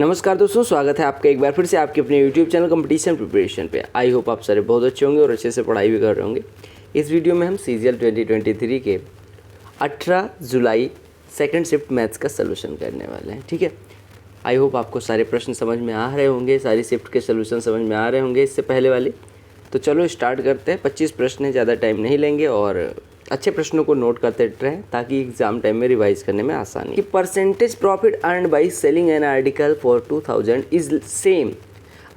नमस्कार दोस्तों, स्वागत है आपका एक बार फिर से आपके अपने यूट्यूब चैनल कंपटीशन प्रिपरेशन पे। आई होप आप सारे बहुत अच्छे होंगे और अच्छे से पढ़ाई भी कर रहे होंगे। इस वीडियो में हम CGL 2023 के 18 जुलाई सेकंड शिफ्ट मैथ्स का सलूशन करने वाले हैं। ठीक है, आई होप आपको सारे प्रश्न समझ में आ रहे होंगे, सारी शिफ्ट के सलूशन समझ में आ रहे होंगे इससे पहले वाले। तो चलो स्टार्ट करते हैं। 25 प्रश्न है, ज़्यादा टाइम नहीं लेंगे और अच्छे प्रश्नों को नोट करते रहें ताकि एग्जाम टाइम में रिवाइज करने में आसानी। कि percentage profit earned by selling an article for 2000 is same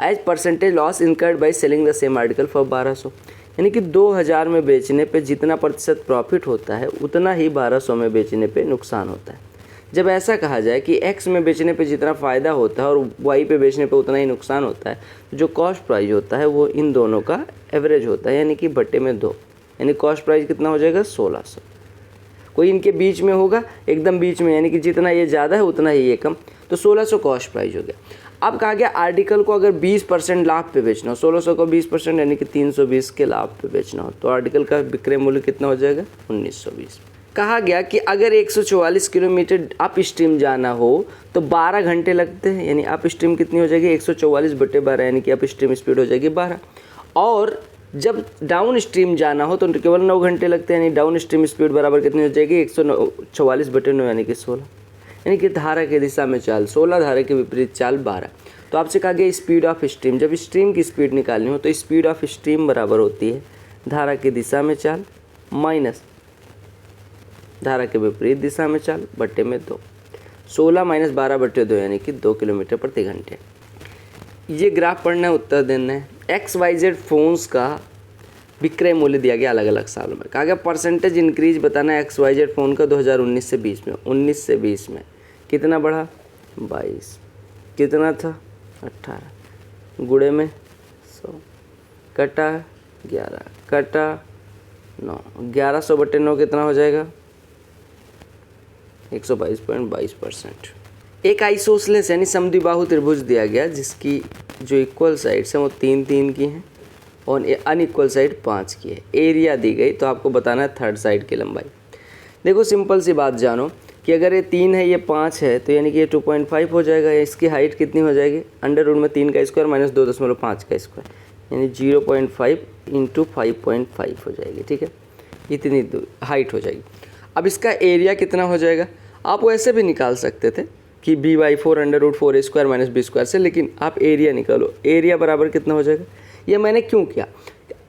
as percentage loss incurred by selling the same article for 1200। यानी कि 2000 में बेचने पे जितना प्रतिशत प्रॉफिट होता है उतना ही 1200 में बेचने पे नुकसान होता है। जब ऐसा कहा जाए कि x में बेचने पे जितना फ़ायदा होता है और y पे बेचने पे उतना ही नुकसान होता है, जो कॉस्ट प्राइस होता है वो इन दोनों का एवरेज होता है, यानी कि बट्टे में 2, यानी कॉस्ट प्राइस कितना हो जाएगा 1600। कोई इनके बीच में होगा, एकदम बीच में, यानी कि जितना ये ज़्यादा है उतना ही ये कम, तो 1600 कॉस्ट प्राइस हो गया। अब कहा गया आर्टिकल को अगर 20% लाभ पे बेचना हो, 1600 को 20% यानी कि 320 के लाभ पे बेचना हो, तो आर्टिकल का विक्रय मूल्य कितना हो जाएगा 1920। कहा गया कि अगर 144 किलोमीटर अप स्ट्रीम जाना हो तो 12 घंटे लगते हैं, यानी अप स्ट्रीम कितनी हो जाएगी 144/12, यानी कि अप स्ट्रीम स्पीड हो जाएगी 12। और जब डाउन स्ट्रीम जाना हो तो केवल 9 घंटे लगते हैं, यानी डाउन स्ट्रीम स्पीड बराबर कितनी हो जाएगी 144/9, यानी कि 16। यानी कि धारा की दिशा में चाल 16, धारा के विपरीत चाल 12। तो आपसे कहा गया स्पीड ऑफ स्ट्रीम, जब स्ट्रीम की स्पीड निकालनी हो तो स्पीड ऑफ स्ट्रीम बराबर होती है धारा की दिशा में चाल माइनस धारा के विपरीत दिशा में चाल बट्टे में 2। 16 - 12/2 यानी कि 2 किलोमीटर प्रति घंटे। ये ग्राफ पढ़ना है, उत्तर देना है। XYZ फोन्स का विक्रय मूल्य दिया गया अलग अलग सालों में। कहा गया परसेंटेज इंक्रीज बताना है XYZ फ़ोन का 2019 से 20 में। 19 से 20 में कितना बढ़ा 22, कितना था 18, गुणे में 100 कटा 11 कटा 9, 1100/9 कितना हो जाएगा 122.22%। एक आइसोसेलेस यानी समद्विबाहु त्रिभुज दिया गया जिसकी जो इक्वल साइड्स हैं वो 3-3 की हैं और अनइक्वल साइड 5 की है। एरिया दी गई तो आपको बताना है थर्ड साइड की लंबाई। देखो सिंपल सी बात जानो कि अगर ये 3 है ये 5 है तो यानी कि ये 2.5 हो जाएगा। इसकी हाइट कितनी हो जाएगी अंडर रूट में 3 का स्क्वायर माइनस 2.5 का स्क्वायर, यानी 0.5 × 5.5 हो जाएगी। ठीक है, इतनी हाइट हो जाएगी। अब इसका एरिया कितना हो जाएगा, आप वैसे भी निकाल सकते थे कि b/4 √4a² माइनस b² से, लेकिन आप एरिया निकालो। एरिया बराबर कितना हो जाएगा, ये मैंने क्यों किया,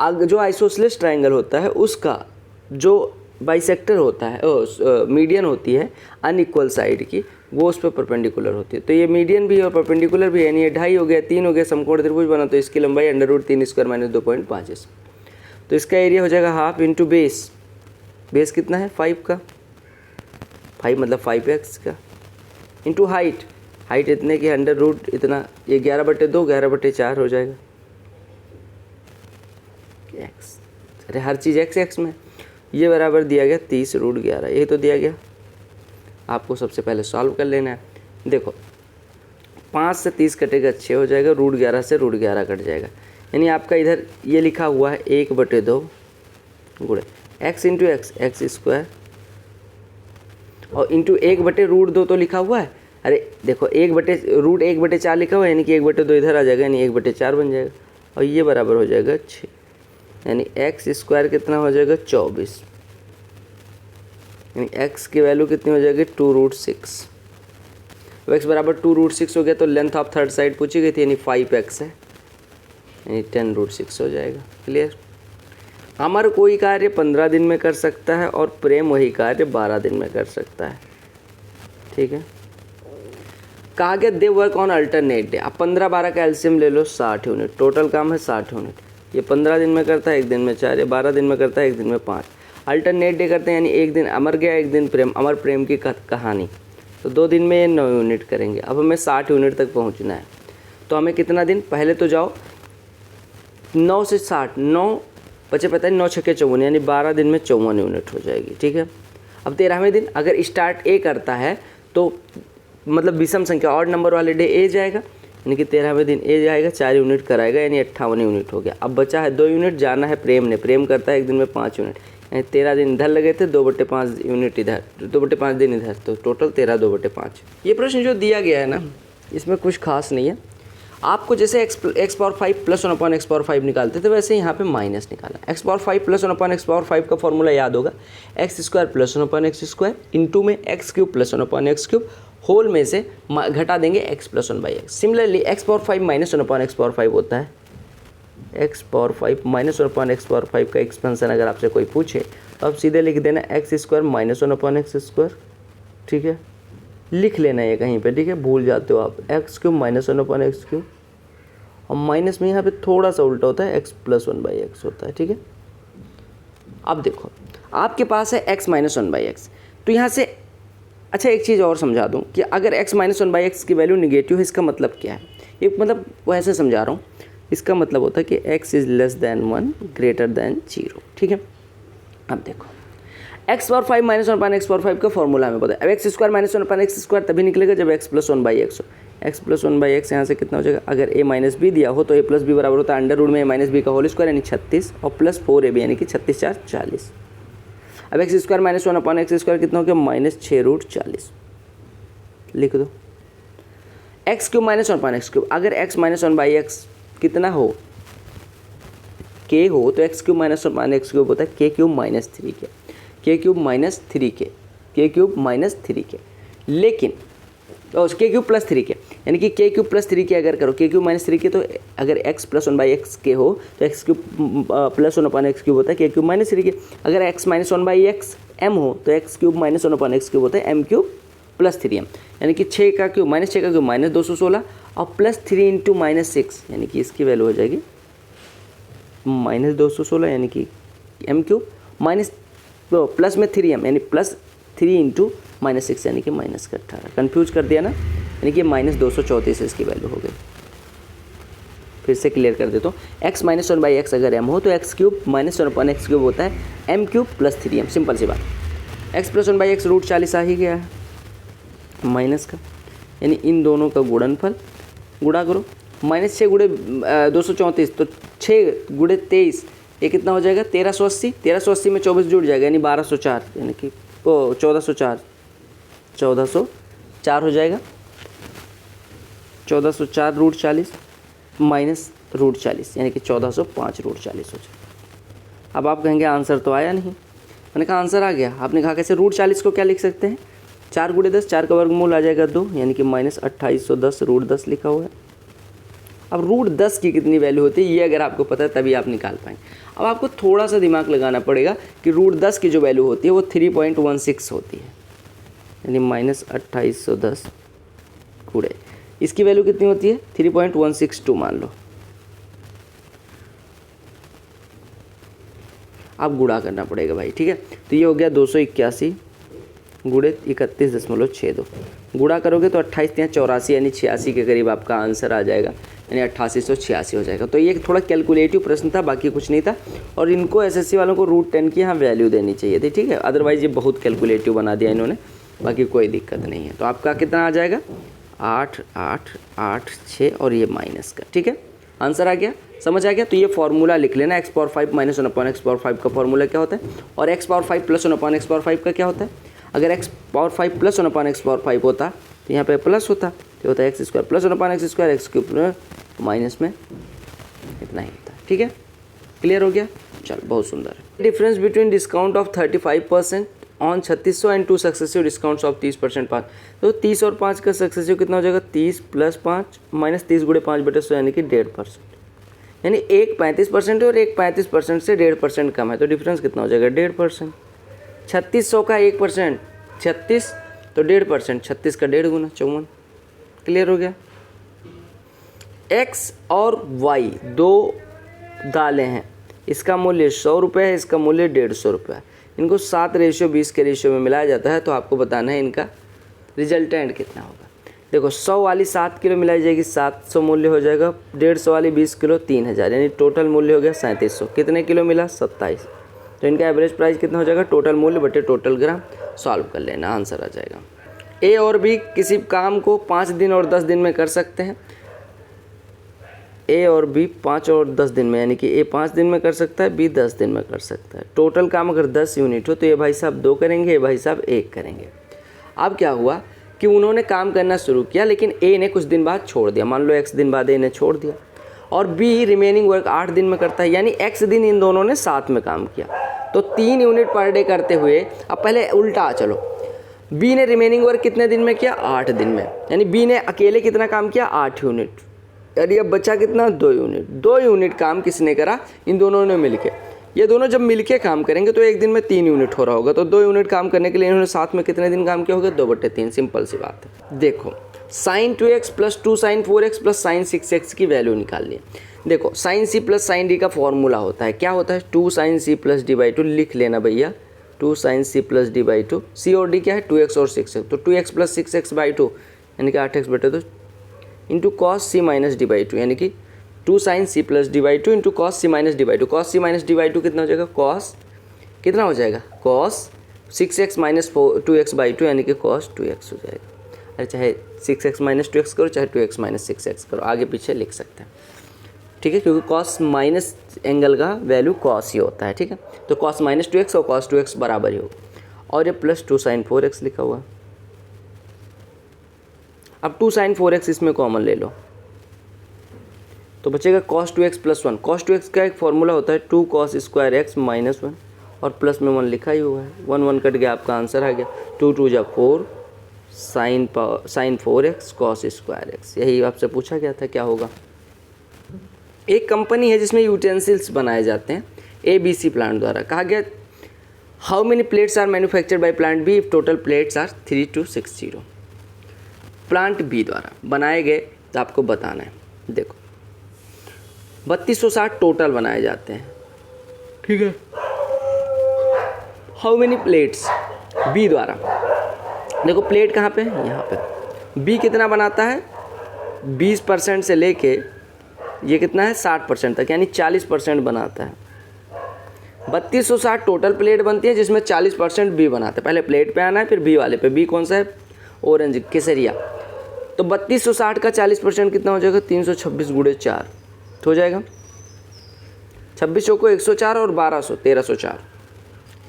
जो आइसोसेलेस ट्रायंगल होता है उसका जो बाइसेक्टर होता है, मीडियन होती है अनइक्वल साइड की, वो उस पर परपेंडिकुलर होती है। तो ये मीडियन भी है और परपेंडिकुलर भी है, यानी ये 2.5 हो गया, 3 हो गया, समकोण त्रिभुज बना, तो इसकी लंबाई √3² माइनस 2.5। तो इसका एरिया हो जाएगा हाफ इंटू बेस। बेस कितना है 5 का, 5 मतलब 5x का, इंटू हाइट, हाइट इतने की अंडर रूट इतना, ये 11/2 11/4 हो जाएगा x। अरे हर चीज़ x में, ये बराबर दिया गया 30√11, यही तो दिया गया। आपको सबसे पहले सॉल्व कर लेना है। देखो 5 से 30 कटेगा 6 हो जाएगा, √11 से √11 कट जाएगा, यानी आपका इधर ये लिखा हुआ है 1/2 गुणे x इंटू x² और इंटू 1/√2 तो लिखा हुआ है। अरे देखो 1/√1/4 लिखा हुआ है, यानी कि 1/2 इधर आ जाएगा, यानी 1/4 बन जाएगा और ये बराबर हो जाएगा 6, यानी x² कितना हो जाएगा 24, यानी x की वैल्यू कितनी हो जाएगी 2√6। अब x बराबर 2√6 हो गया तो लेंथ ऑफ थर्ड साइड पूछी गई थी, यानी 5x है, यानी 10√6 हो जाएगा। क्लियर। अमर कोई कार्य 15 दिन में कर सकता है और प्रेम वही कार्य 12 दिन में कर सकता है। ठीक है, कहा गया they work on alternate day. अब 15-12 का एलसीएम ले लो 60 यूनिट, टोटल काम है 60 यूनिट। ये 15 दिन में करता है, 1 दिन में 4, ये 12 दिन में करता है, 1 दिन में 5। अल्टरनेट डे करते हैं, यानी 1 दिन अमर गया, 1 दिन प्रेम, अमर प्रेम की कहानी, तो 2 दिन में ये 9 यूनिट करेंगे। अब हमें 60 यूनिट तक पहुँचना है, तो हमें कितना दिन, पहले तो जाओ 9 से 60, 9 बचे पता है 9 × 6 = 54, यानी 12 दिन में 54 यूनिट हो जाएगी। ठीक है, अब 13वें दिन अगर स्टार्ट ए करता है तो मतलब विषम संख्या ऑड नंबर वाले डे ए जाएगा, यानी कि 13वें दिन ए जाएगा, 4 यूनिट कराएगा, यानी 58 यूनिट हो गया। अब बचा है 2 यूनिट, जाना है प्रेम ने, प्रेम करता है 1 दिन में 5 यूनिट, यानी 13 दिन इधर लगे थे, 2/5 यूनिट इधर, 2/5 दिन इधर, तो टोटल 13 2/5। ये प्रश्न जो दिया गया है ना, इसमें कुछ खास नहीं है। आपको जैसे x power 5 plus 1 upon x power 5 निकालते थे वैसे यहाँ पे माइनस निकाला। X power 5 plus 1 upon x power 5 का फॉर्मूला याद होगा, x square plus 1 upon x square into में x cube plus 1 upon x cube whole में से घटा देंगे x plus 1 by x. Similarly x power 5 minus 1 upon x power 5 होता है, x power 5 minus 1 upon x power 5 का expansion अगर आपसे कोई पूछे तो आप सीधे लिख देना x square minus 1 upon x square, ठीक है, लिख लेना ये कहीं पे, ठीक है, भूल जाते हो आप, x cube minus 1 upon x cube, और माइनस में यहाँ पे थोड़ा सा उल्टा होता है, एक्स प्लस 1 बाई एक्स होता है, ठीक है। अब देखो आपके पास है एक्स माइनस 1 बाई एक्स, तो यहाँ से अच्छा एक चीज़ और समझा दूँ कि अगर एक्स माइनस 1 बाई एक्स की वैल्यू निगेटिव है इसका मतलब क्या है, ये मतलब वैसे समझा रहा हूँ, इसका मतलब होता है कि x is less than 1 greater than 0, ठीक है। अब देखो x power 5 minus 1 upon x power 5 का फॉर्मूला हमें पता है। अब x square minus 1 upon x square तभी निकलेगा जब एक्स प्लस 1 बाई एक्स हो। एक्स प्लस 1 बाई एक्स यहाँ से कितना हो जाएगा, अगर ए माइनस बी दिया हो तो ए प्लस बी बराबर होता है अंडर रूट में ए माइनस बी का होल स्क्वायर यानी 36 और प्लस 4ab यानी कि 36 4 40। अब x square minus 1 upon x square कितना हो गया, माइनस 6 रूट 40 लिख दो। X cube minus 1 upon x cube, अगर एक्स माइनस 1 बाई एक्स कितना हो, के हो, तो x cube minus 1 upon x cube होता है के क्यूब माइनस 3 के, के क्यूब माइनस 3 के, के क्यूब माइनस 3 के, लेकिन के क्यूब प्लस 3 के, यानी कि के क्यूब प्लस 3 के अगर करो के क्यूब माइनस 3 के, तो अगर x plus 1 by x k हो तो x cube plus 1 upon x cube होता है के क्यूब माइनस 3 के। अगर x minus 1 by x m हो तो x cube minus 1 upon x cube होता है एम क्यूब प्लस 3m, यानी कि 6 का क्यूब माइनस 6 का क्यूब माइनस 216 और प्लस 3 इंटू माइनस 6, यानी कि इसकी वैल्यू हो जाएगी माइनस 216, यानी कि एम क्यूब माइनस प्लस में 3m यानी प्लस 3 इंटू माइनस 6 यानी कि माइनस का 18। कन्फ्यूज कर दिया ना, यानी कि माइनस 234 इसकी वैल्यू हो गई। फिर से क्लियर कर देता हूँ, एक्स माइनस 1 बाई एक्स अगर एम हो तो x cube minus 1 upon x cube होता है m cube plus 3m, simple सी बात। X plus 1 by x root 40 आ ही गया है माइनस का, यानी इन दोनों का गुणनफल गुणा करो, माइनस 6 गुणे 234 तो 6 गुणे 23 ये कितना हो जाएगा 1380, 1380 में 24 जुड़ जाएगा यानी 1204, यानी कि 1404 हो जाएगा, 1404 रूट 40 माइनस रूट 40 यानी कि 1405 रूट 40 हो जाएगा। अब आप कहेंगे आंसर तो आया नहीं, मैंने कहा आंसर आ गया। आपने कहा कैसे, रूट 40 को क्या लिख सकते हैं, 4 गुणे 10, 4 का वर्गमूल आ जाएगा 2, यानी कि माइनस 2810 रूट 10 लिखा हुआ है। अब रूट 10 की कितनी वैल्यू होती है ये अगर आपको पता है तभी आप निकाल पाएंगे। अब आपको थोड़ा सा दिमाग लगाना पड़ेगा कि रूट 10 की जो वैल्यू होती है वो 3.16 होती है, यानी माइनस 2810 गुणे इसकी वैल्यू कितनी होती है 3.162 मान लो। अब गुणा करना पड़ेगा भाई, ठीक है। तो ये हो गया 281 गुणे 31.62, गुणा करोगे तो 28 या 84 यानी 86 के करीब आपका आंसर आ जाएगा, यानी 8886 हो जाएगा। तो ये थोड़ा कैलकुलेटिव प्रश्न था, बाकी कुछ नहीं था। और इनको एसएससी वालों को रूट 10 की यहाँ वैल्यू देनी चाहिए थी, ठीक है, अदरवाइज ये बहुत कैलकुलेटिव बना दिया इन्होंने, बाकी कोई दिक्कत नहीं है। तो आपका कितना आ जाएगा 8 8 8 6 और ये माइनस का, ठीक है, आंसर आ गया, समझ आ गया। तो ये फार्मूला लिख लेना, x power 5 minus 1 upon x power 5 का फार्मूला क्या होता है, और x power 5 plus 1 upon x power 5 का क्या होता है। अगर x power 5 plus 1 upon x power 5 होता तो यहाँ पे प्लस होता, तो होता है x square plus 1 upon x square, x cube minus में इतना ही होता है, ठीक है, क्लियर हो गया। चल बहुत सुंदर है। Difference between discount of 35% on 3600 and 2 successive discounts of 30% 5, तो 30 और 5 का सक्सेसिव कितना हो जाएगा 30 प्लस 5 माइनस 30 गुणे 5/100 यानी कि 1.5%, यानी एक 35% है और एक 35% से 1.5% कम है, तो डिफरेंस कितना हो जाएगा 1.5%। 3600 का 1%, 36 तो 1.5%, 36 का 1.5 गुना 54, क्लियर हो गया। एक्स और वाई दो दालें हैं, इसका मूल्य 100 रुपये है, इसका मूल्य 150 रुपये है। इनको 7:20 के रेशियो में मिलाया जाता है, तो आपको बताना है इनका रिजल्टेंट कितना होगा। देखो 100 वाली 7 किलो मिलाई जाएगी, 700 मूल्य हो जाएगा, 150 वाली 20 किलो 3000, यानी टोटल मूल्य हो गया 3700। कितने किलो मिला 27, तो इनका एवरेज प्राइस कितना हो जाएगा टोटल मूल्य बटे टोटल ग्राम, सॉल्व कर लेना, आंसर आ जाएगा। ए और बी किसी काम को 5 दिन और 10 दिन में कर सकते हैं, ए और बी 5 और 10 दिन में, यानी कि ए 5 दिन में कर सकता है, बी 10 दिन में कर सकता है। टोटल काम अगर 10 यूनिट हो तो ये भाई साहब 2 करेंगे, ये भाई साहब 1 करेंगे। अब क्या हुआ कि उन्होंने काम करना शुरू किया, लेकिन ए ने कुछ दिन बाद छोड़ दिया। मान लो x दिन बाद ए ने छोड़ दिया, और बी रिमेनिंग वर्क 8 दिन में करता है, यानी x दिन इन दोनों ने साथ में काम किया। तो 3 यूनिट पर डे करते हुए, अब पहले उल्टा चलो, बी ने रिमेनिंग वर्क कितने दिन में किया? 8 दिन में, यानी बी ने अकेले कितना काम किया? 8 यूनिट, यानी अब बचा कितना? 2 यूनिट। 2 यूनिट काम किसने करा? इन दोनों ने मिलके। ये दोनों जब मिलके काम करेंगे तो एक दिन में 3 यूनिट हो रहा होगा, तो 2 यूनिट काम करने के लिए इन्होंने साथ में कितने दिन काम किया होगा? 2/3। सिंपल सी बात है। देखो sin 2x plus 2 sin 4x plus sin 6x की वैल्यू निकालनी है। देखो sin c plus sin d का फॉर्मूला होता है, क्या होता है? 2 sin c plus d by 2, लिख लेना भैया, 2 sin c plus d by 2। c और d क्या है? 2x और 6x, तो 2x प्लस 6x बाई 2 यानी कि 8x/2 into cos c minus D by 2, यानी कि 2 sin c plus D by 2 into cos c minus D by 2। Cos c minus D by 2 कितना हो जाएगा? कॉस कितना हो जाएगा? Cos 6x minus 2x by 2, यानी कि कॉस 2x हो जाएगा। अरे चाहे 6x माइनस 2x करो, चाहे 2x माइनस 6x करो, आगे पीछे लिख सकते हैं, ठीक है, क्योंकि कॉस माइनस एंगल का वैल्यू कॉस ही होता है, ठीक है। तो कॉस माइनस 2x और कॉस 2x बराबर ही होगा, और ये प्लस 2 sin 4x लिखा हुआ। अब 2 sin 4x इसमें कॉमन ले लो, तो बचेगा cos 2x plus 1। cos 2x का एक फॉर्मूला होता है 2 cos स्क्वायर x माइनस 1, और प्लस में 1 लिखा ही हुआ है, 1 1 कट गया, आपका आंसर आ गया 2 2 जा 4 sin 4x cos square x। यही आपसे पूछा गया था क्या होगा। एक कंपनी है जिसमें यूटेंसिल्स बनाए जाते हैं, ABC प्लांट द्वारा। कहा गया how many plates are manufactured by plant B if total plates are 3260। Plant B द्वारा बनाए गए, तो आपको बताना है। देखो 3260 टोटल बनाए जाते हैं, ठीक है। हाउ मेनी प्लेट्स बी द्वारा, देखो प्लेट कहाँ पे है? यहाँ पे। बी कितना बनाता है? 20% से लेके ये कितना है? 60% तक, यानी 40% बनाता है। 3260 टोटल प्लेट बनती है, जिसमें 40% बी बनाता है। पहले प्लेट पे आना है, फिर बी वाले पे। बी कौन सा है? ऑरेंज, केसरिया। तो 3260 का 40% कितना हो जाएगा? 326 गुणे 4 हो जाएगा। 26 को 104 और 1200 1304।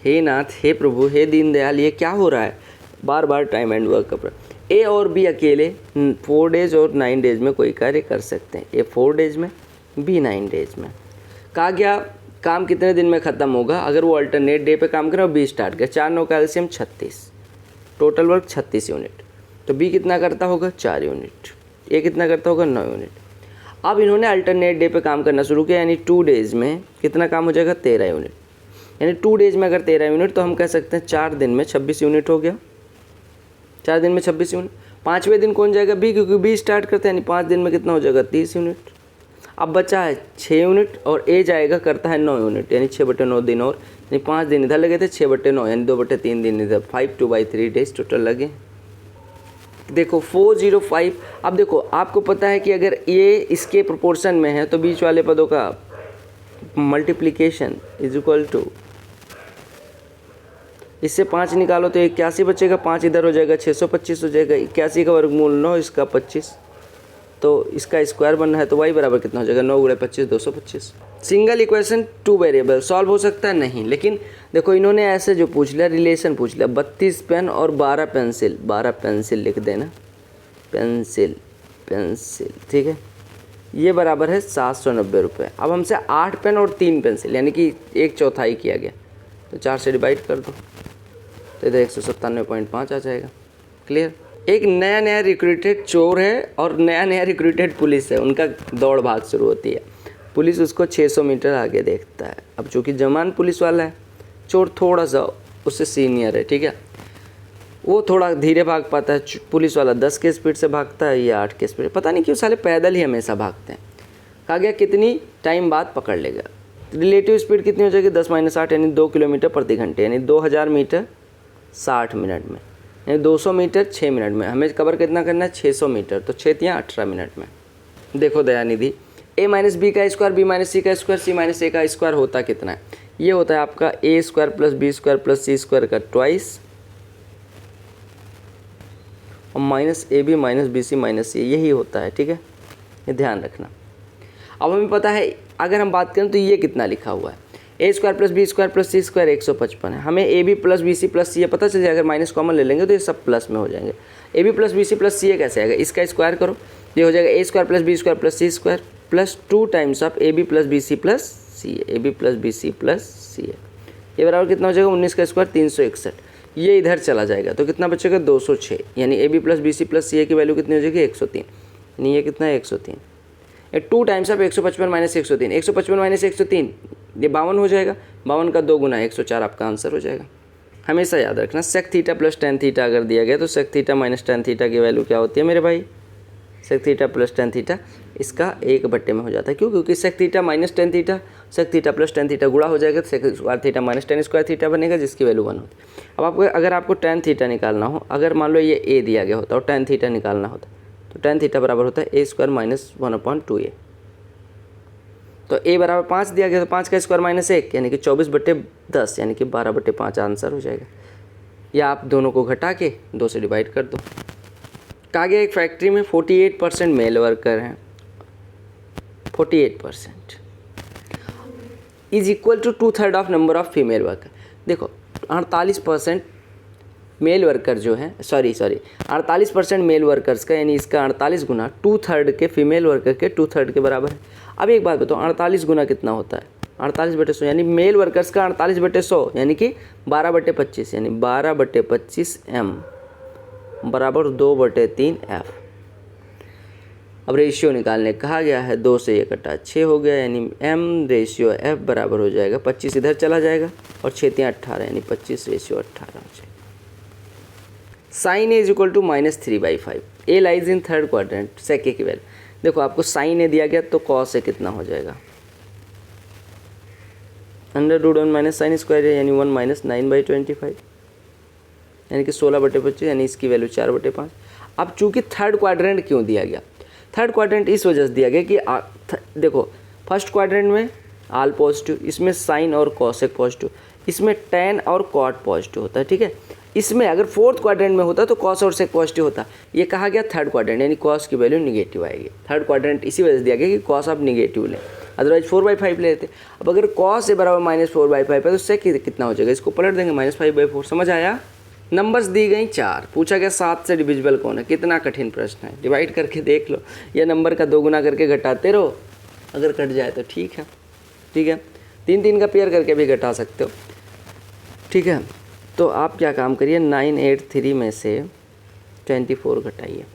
हे नाथ, हे प्रभु, हे दीनदयाल, ये क्या हो रहा है? बार बार टाइम एंड वर्क कर। ए और बी अकेले 4 डेज और 9 डेज में कोई कार्य कर सकते हैं। ए 4 डेज में, बी 9 डेज में। कहा गया काम कितने दिन में ख़त्म होगा? अगर वो अल्टरनेट डे पे काम करें और बी स्टार्ट करें। 4 9 कैल्शियम 36, टोटल वर्क 36 यूनिट। तो बी कितना करता होगा? 4 यूनिट। ए कितना करता होगा? 9 यूनिट। अब इन्होंने अल्टरनेट डे पे काम करना शुरू किया, यानी 2 डेज में कितना काम हो जाएगा? 13 यूनिट। यानी 2 डेज में अगर 13 यूनिट, तो हम कह सकते हैं 4 दिन में 26 यूनिट हो गया। 4 दिन में 26 यूनिट। 5वें दिन कौन जाएगा? बी, क्योंकि बी स्टार्ट करते हैं, यानी 5 दिन में कितना हो जाएगा? 30 यूनिट। अब बचा है 6 यूनिट, और ए जाएगा करता है 9 यूनिट, यानी 6/9 दिन, और यानी 5 दिन इधर लगे थे, 6/9 यानी 2/3 दिन इधर, 5 2/3 डेज टोटल लगे। देखो 405। अब देखो आपको पता है कि अगर ये इसके प्रोपोर्शन में है, तो बीच वाले पदों का मल्टीप्लिकेशन इज इक्वल टू, इससे 5 निकालो तो 81 बचेगा, 5 इधर हो जाएगा 625 हो जाएगा। 81 का वर्गमूल 9, इसका 25, तो इसका स्क्वायर बनना है, तो y बराबर कितना हो जाएगा? 9 × 25 225। सिंगल इक्वेशन 2 वेरिएबल सॉल्व हो सकता है? नहीं। लेकिन देखो इन्होंने ऐसे जो पूछ लिया, रिलेशन पूछ लिया, 32 पेन और 12 पेंसिल, 12 पेंसिल लिख देना, पेंसिल, ठीक है। ये बराबर है 790 रुपये। अब हमसे 8 पेन और 3 पेंसिल, यानी कि 1/4 किया गया, तो 4 से डिवाइड कर दो, तो इधर 197.5 आ जाएगा। क्लियर? एक नया रिक्रूटेड चोर है और नया रिक्रूटेड पुलिस है, उनका दौड़ भाग शुरू होती है। पुलिस उसको 600 मीटर आगे देखता है। अब चूँकि जवान पुलिस वाला है, चोर थोड़ा सा उससे सीनियर है, ठीक है, वो थोड़ा धीरे भाग पाता है। पुलिस वाला 10 के स्पीड से भागता है, या 8 के स्पीड, पता नहीं क्यों साले पैदल ही हमेशा भागते हैं। कहा गया कितनी टाइम बाद पकड़ लेगा? रिलेटिव स्पीड कितनी हो जाएगी? 10 - 8 यानी 2 किलोमीटर प्रति घंटे, यानी 2000 मीटर 60 मिनट में, यानी 200 मीटर 6 मिनट में। हमें कवर कितना करना है? 600 मीटर, तो 6 × 18 मिनट में। देखो दयानिधि, a - b का स्क्वायर, b - c का स्क्वायर, c - a का स्क्वायर होता कितना है? ये होता है आपका a² + b² + c² का ट्वाइस, और -ab - bc - c, यही होता है, ठीक है, ये ध्यान रखना। अब हमें पता है, अगर हम बात करें तो ये कितना लिखा हुआ है, a square plus B square plus C square 155 है। हमें a B plus B C plus C a पता चल जाएगा, अगर माइनस कॉमन ले लेंगे तो ये सब प्लस में हो जाएंगे। A B plus B C plus C A कैसे आएगा, इसका स्क्वायर करो, ये हो जाएगा A square plus B square plus C square plus 2 times of A B plus B C plus C A, A B plus B C plus C A, ये बराबर कितना हो जाएगा 19 का स्क्वायर 361। ये इधर चला जाएगा तो कितना बचेगा 206, यानी A B plus B C plus C A की वैल्यू कितनी हो जाएगी 103, यानी ये कितना है 103। ये 2 टाइम्स ऑफ 155 माइनस 103, 155 माइनस 103 ये 52 हो जाएगा, 52 का 2 गुना 104 आपका आंसर हो जाएगा। हमेशा याद रखना sec theta plus tan theta अगर दिया गया तो sec theta minus tan theta की वैल्यू क्या होती है मेरे भाई, sec theta plus tan theta इसका 1/में हो जाता है। क्यों, क्योंकि sec theta minus tan theta sec theta plus tan theta गुणा हो जाएगा तो sec square theta minus tan square theta बनेगा जिसकी वैल्यू 1 होती है। अब आपको अगर आपको टेन थीटा निकालना हो, अगर मान लो ये ए दिया गया होता और टेन थीटा निकालना होता तो टेन थीटा बराबर होता है ए स्क्वायर माइनस 1/2a। तो ए बराबर 5 दिया गया तो 5 का स्क्वायर माइनस 1 यानी कि 24/10 यानी कि 12/5 आंसर हो जाएगा। या आप दोनों को घटा के 2 से डिवाइड कर दो। कहा गया एक फैक्ट्री में 48% मेल वर्कर हैं, 48% is equal to 2/3 of number of female worker. देखो 48% मेल वर्कर जो है, सॉरी 48% मेल वर्कर्स का, यानी इसका 48 गुना 2/3 के फीमेल वर्कर के 2/3 के बराबर है। अब एक बात बताओ 48 गुना कितना होता है, 48/100 यानी मेल वर्कर्स का 48/100 यानी कि 12/25 यानी 12/25 m बराबर 2/3 f। अब रेशियो निकालने कहा गया है, 2 से ये कटा 6 हो गया यानी m रेशियो f बराबर हो जाएगा 25 इधर चला जाएगा और 6 × 18 यानी 25 रेशियो 18 हो जाएगा। Sine A is equal to -3/5, A lies in third quadrant, sec A की वैल्यू। देखो आपको साइन ए दिया गया तो कॉस ए कितना हो जाएगा, √1 माइनस साइन स्क्वायर है यानी 1 माइनस 9/25 यानी कि 16/25 यानी इसकी वैल्यू 4/5। अब चूंकि थर्ड क्वाड्रेंट क्यों दिया गया, थर्ड क्वाड्रेंट इस वजह से दिया गया कि देखो फर्स्ट क्वाड्रेंट में आल पॉजिटिव, इसमें साइन और कॉसेक पॉजिटिव, इसमें टैन और कॉट पॉजिटिव होता है, ठीक है। इसमें अगर फोर्थ क्वाड्रेंट में होता तो कॉस और सेक पॉजिटिव होता। ये कहा गया थर्ड क्वाड्रेंट यानी कॉस की वैल्यू निगेटिव आएगी। थर्ड क्वाड्रेंट इसी वजह से दिया गया कि कॉस आप निगेटिव लें, अदरवाइज 4/5 लेते। अब अगर कॉस ए बराबर -4/5 है तो सेक कितना हो जाएगा, इसको पलट देंगे -5/4। समझ आया। नंबर्स दी गई 4, पूछा गया 7 से डिविजिबल कौन है। कितना कठिन प्रश्न है, डिवाइड करके देख लो या नंबर का 2 गुना करके घटाते रहो, अगर कट जाए तो ठीक है, ठीक है। 3 का पेयर करके भी घटा सकते हो, ठीक है। तो आप क्या काम करिए, 983 में से 24 घटाइए,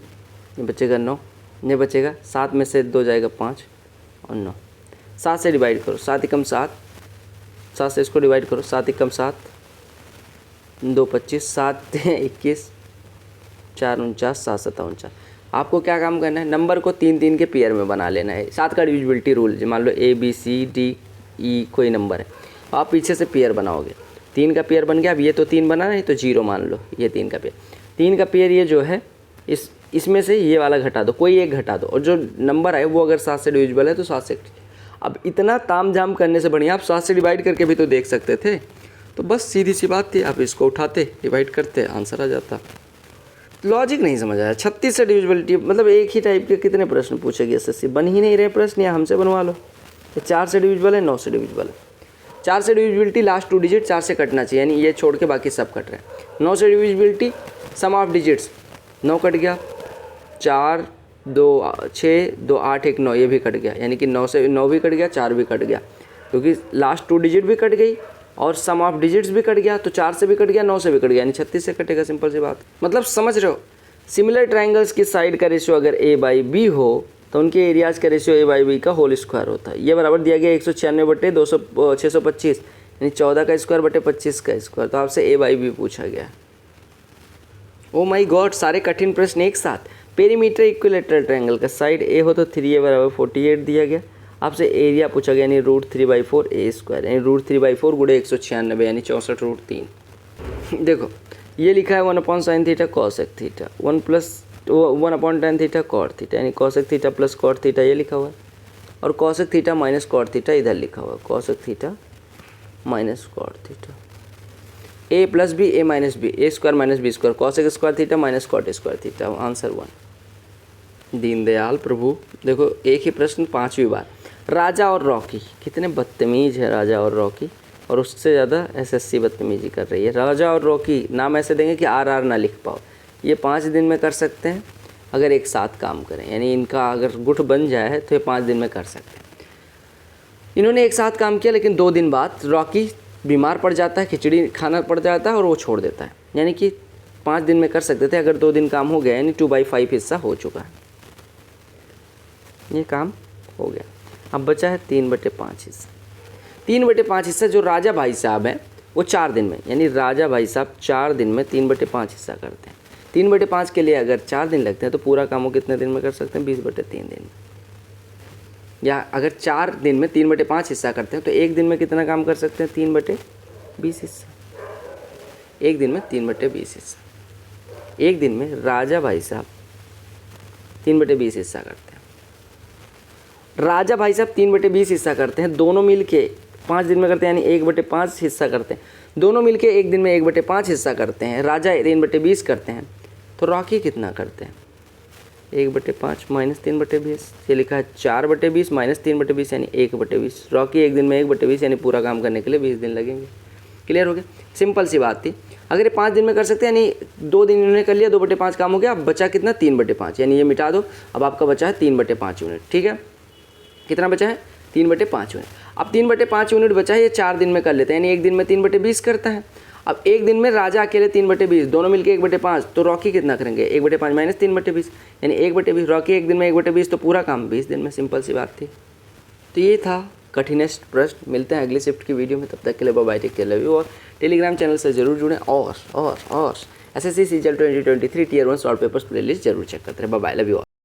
ये बचेगा 9, ये बचेगा 7 में से 2 जाएगा 5 और 9। 7 से डिवाइड करो, 7 × 7, 7 से इसको डिवाइड करो, 7 × 7 2 25, 7 21, 4 49, 7 57। आपको क्या काम करना है, नंबर को 3 के पेयर में बना लेना है। 7 का डिविजिबिलिटी रूल, मान लो A B C D E कोई नंबर है, आप पीछे से पेयर बनाओगे। 3 का पेयर बन गया। अब ये तो 3 बना नहीं तो 0 मान लो, ये 3 का पेयर। 3 का पेयर ये जो है इसमें से ये वाला घटा दो, कोई एक घटा दो, और जो नंबर है वो अगर 7 से डिविजिबल है तो 7 से। अब इतना ताम झाम करने से बढ़िया आप 7 से डिवाइड करके भी तो देख सकते थे। तो बस सीधी सी बात थी, आप इसको उठाते डिवाइड करते आंसर आ जाता। लॉजिक नहीं समझ आया। 36 से डिविजिबिलिटी मतलब एक ही टाइप के कितने प्रश्न पूछेगी एसएससी, बन ही नहीं रहे प्रश्न, या हमसे बनवा लो। 4 से डिविजिबल है, 9 से डिविजिबल है। 4 से डिविजिबिलिटी लास्ट 2 डिजिट 4 से कटना चाहिए, यानी ये छोड़ के बाकी सब कट रहे हैं। 9 से divisibility sum of digits, 9 cut गया, 4 2 6 2 8 1 9, ये भी कट गया, यानी कि 9 से 9 भी कट गया, 4 भी कट गया, क्योंकि लास्ट 2 डिजिट भी कट गई और सम ऑफ डिजिट्स भी कट गया। तो 4 से भी कट गया, 9 से भी कट गया, यानी 36 से कटेगा। सिंपल सी बात, मतलब समझ रहे हो। सिमिलर ट्राइंगल्स की साइड का रेशियो अगर A/B हो तो उनके एरियाज का रेशियो A/B का होल स्क्वायर होता है। ये बराबर दिया गया 196/625 यानी 14 का स्क्वायर बटे 25 का स्क्वायर। तो आपसे A/B पूछा गया। ओ माय गॉड, सारे कठिन प्रश्न एक साथ। पेरीमीटर इक्विलेटरल ट्रायंगल का साइड A हो तो 3A बराबर 48 दिया गया। आपसे एरिया पूछा गया यानी √3/4 A² यानी √3/4 गुणे 196 यानी 64√3। देखो ये लिखा है 1/sin theta cosec theta 1/tan theta cot theta यानी cosec theta plus cot theta ये लिखा हुआ है, और cosec theta minus cot theta इधर लिखा हुआ है, cosec theta minus cot theta. A + B A - B A² - B² cosec² theta minus cot² theta. Answer 1। Deendayal Prabhu. देखो एक ही प्रश्न 5वीं बार। राजा और रॉकी, कितने बदतमीज है राजा और रॉकी। और उससे ज़्यादा एसएससी बदतमीजी कर रही है। राजा और रॉकी नाम ऐसे देंगे कि आर ना लिख पाओ। ये 5 दिन में कर सकते हैं अगर एक साथ काम करें, यानी इनका अगर गुट बन जाए तो ये 5 दिन में कर सकते हैं। इन्होंने एक साथ काम किया, लेकिन 2 दिन बाद रॉकी बीमार पड़ जाता है, खिचड़ी खाना पड़ जाता है और वो छोड़ देता है। यानी कि 5 दिन में कर सकते थे, अगर 2 दिन काम हो गया, यानी 2/5 हिस्सा हो चुका है, ये काम हो गया। अब बचा है 3/5 हिस्सा। 3/5 हिस्सा जो राजा भाई साहब हैं वो 4 दिन में, यानी राजा भाई साहब 4 दिन में 3/5 हिस्सा करते हैं। 3/5 के लिए अगर 4 दिन लगते हैं तो पूरा काम वो कितने दिन में कर सकते हैं? 20/3 दिन में। या अगर 4 दिन में 3/5 हिस्सा करते हैं तो एक दिन में कितना काम कर सकते हैं? 3/20 हिस्सा। एक दिन में 3/20 हिस्सा। एक दिन में राजा भाई साहब 3/20 हिस्सा करते हैं। राजा भाई साहब 3/20 हिस्सा करते हैं, दोनों मिल के 5 दिन में करते हैं, यानी 1/5 हिस्सा करते हैं। दोनों मिल के एक दिन में 1/5 हिस्सा करते हैं। राजा 3/20 करते हैं, तो रॉकी कितना करते हैं? 1/5 माइनस 3/20, ये लिखा है 4/20 माइनस 3/20 यानी 1/20। रॉकी एक दिन में 1/20 यानी पूरा काम करने के लिए 20 दिन लगेंगे। क्लियर हो गया? सिंपल सी बात थी। अगर ये 5 दिन में कर सकते हैं, यानी 2 दिन इन्होंने कर लिया, 2/5 काम हो गया। अब बचा कितना? 3/5, यानी ये मिटा दो। अब आपका बचा है 3/5 यूनिट। ठीक है, कितना बचा है? 3/5 यूनिट। अब 3/5 यूनिट बचा है, ये 4 दिन में कर लेते हैं, यानी एक दिन में 3/20 करता है। अब एक दिन में राजा अकेले 3/20, दोनों मिलके 1/5, तो रॉकी कितना करेंगे? 1/5 माइनस 3/20 यानी 1/20। रॉकी एक दिन में 1/20, तो पूरा काम 20 दिन में। सिंपल सी बात थी। तो ये था कठिनेस्ट प्रश्न। मिलते हैं अगले शिफ्ट की वीडियो में, तब तक के लिए bye bye, take care, love you. और टेलीग्राम चैनल से जरूर जुड़ें और SSC CGL 2023 tier 1 solve papers playlist जरूर चेक करते रहे। Bye bye, love you.